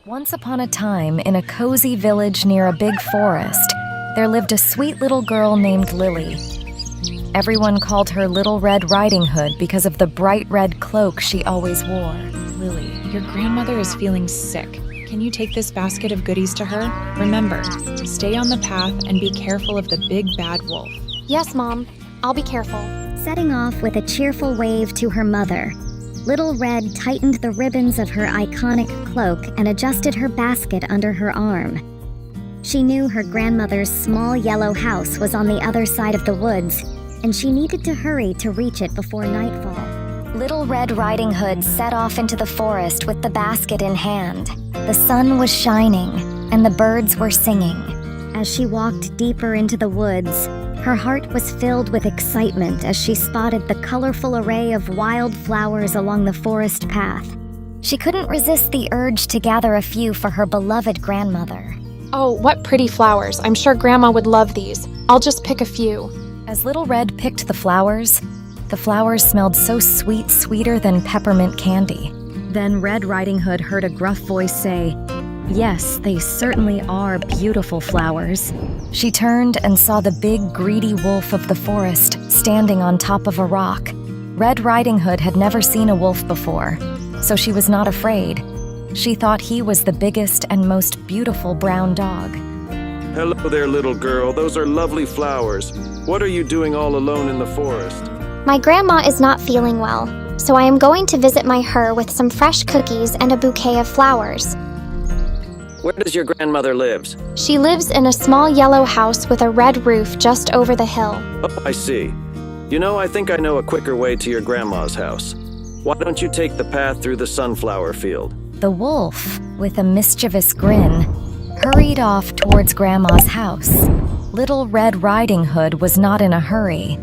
Once upon a time, in a cozy village near a big forest, there lived a sweet little girl named Lily. Everyone called her Little Red Riding Hood because of the bright red cloak she always wore. Lily, your grandmother is feeling sick. Can you take this basket of goodies to her? Remember, stay on the path and be careful of the big bad wolf. Yes, Mom. I'll be careful. Setting off with a cheerful wave to her mother, Little Red tightened the ribbons of her iconic cloak and adjusted her basket under her arm. She knew her grandmother's small yellow house was on the other side of the woods, and she needed to hurry to reach it before nightfall. Little Red Riding Hood set off into the forest with the basket in hand. The sun was shining, and the birds were singing. As she walked deeper into the woods, her heart was filled with excitement as she spotted the colorful array of wild flowers along the forest path. She couldn't resist the urge to gather a few for her beloved grandmother. Oh, what pretty flowers. I'm sure Grandma would love these. I'll just pick a few. As Little Red picked the flowers smelled so sweet, sweeter than peppermint candy. Then Red Riding Hood heard a gruff voice say, "Yes, they certainly are beautiful flowers." She turned and saw the big, greedy wolf of the forest standing on top of a rock. Red Riding Hood had never seen a wolf before, so she was not afraid. She thought he was the biggest and most beautiful brown dog. Hello there, little girl. Those are lovely flowers. What are you doing all alone in the forest? My grandma is not feeling well, so I am going to visit her with some fresh cookies and a bouquet of flowers. Where does your grandmother live? She lives in a small yellow house with a red roof just over the hill. Oh, I see. You know, I think I know a quicker way to your grandma's house. Why don't you take the path through the sunflower field? The wolf, with a mischievous grin, hurried off towards Grandma's house. Little Red Riding Hood was not in a hurry,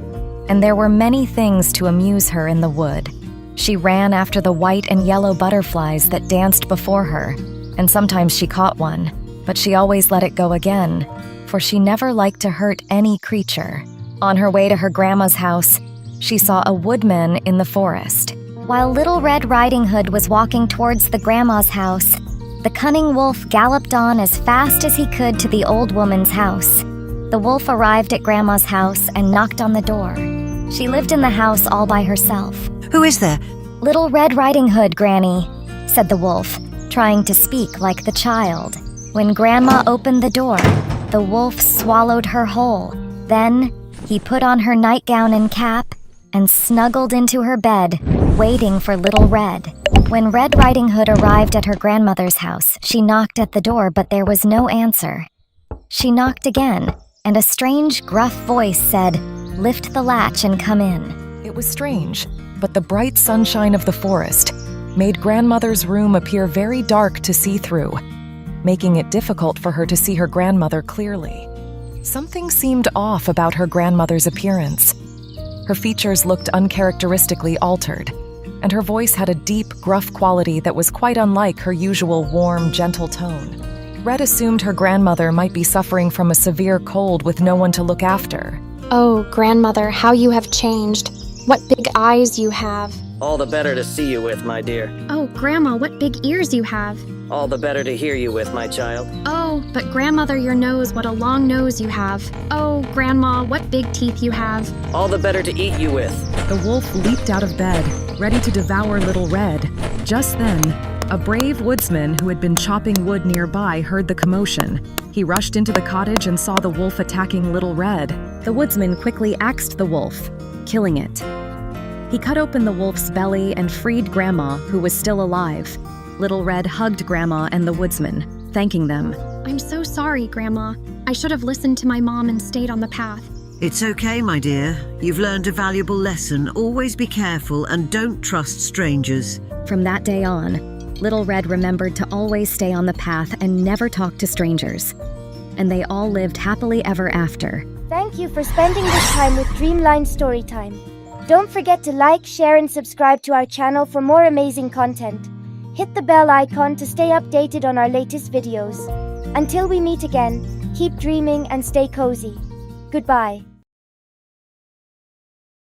and there were many things to amuse her in the wood. She ran after the white and yellow butterflies that danced before her, and sometimes she caught one, but she always let it go again, for she never liked to hurt any creature. On her way to her grandma's house, she saw a woodman in the forest. While Little Red Riding Hood was walking towards the grandma's house, the cunning wolf galloped on as fast as he could to the old woman's house. The wolf arrived at Grandma's house and knocked on the door. She lived in the house all by herself. Who is there? Little Red Riding Hood, Granny, said the wolf, trying to speak like the child. When Grandma opened the door, the wolf swallowed her whole. Then he put on her nightgown and cap and snuggled into her bed, waiting for Little Red. When Red Riding Hood arrived at her grandmother's house, she knocked at the door, but there was no answer. She knocked again, and a strange, gruff voice said, "Lift the latch and come in." It was strange, but the bright sunshine of the forest made Grandmother's room appear very dark to see through, making it difficult for her to see her grandmother clearly. Something seemed off about her grandmother's appearance. Her features looked uncharacteristically altered, and her voice had a deep, gruff quality that was quite unlike her usual warm, gentle tone. Red assumed her grandmother might be suffering from a severe cold with no one to look after. Oh, Grandmother, how you have changed. What big eyes you have. All the better to see you with, my dear. Oh, Grandma, what big ears you have. All the better to hear you with, my child. Oh, but Grandmother, your nose, what a long nose you have. Oh, Grandma, what big teeth you have. All the better to eat you with. The wolf leaped out of bed, ready to devour Little Red. Just then, a brave woodsman who had been chopping wood nearby heard the commotion. He rushed into the cottage and saw the wolf attacking Little Red. The woodsman quickly axed the wolf, killing it. He cut open the wolf's belly and freed Grandma, who was still alive. Little Red hugged Grandma and the woodsman, thanking them. I'm so sorry, Grandma. I should have listened to my mom and stayed on the path. It's okay, my dear. You've learned a valuable lesson. Always be careful and don't trust strangers. From that day on, Little Red remembered to always stay on the path and never talk to strangers. And they all lived happily ever after. Thank you for spending this time with Dreamline Storytime. Don't forget to like, share, and subscribe to our channel for more amazing content. Hit the bell icon to stay updated on our latest videos. Until we meet again, keep dreaming and stay cozy. Goodbye.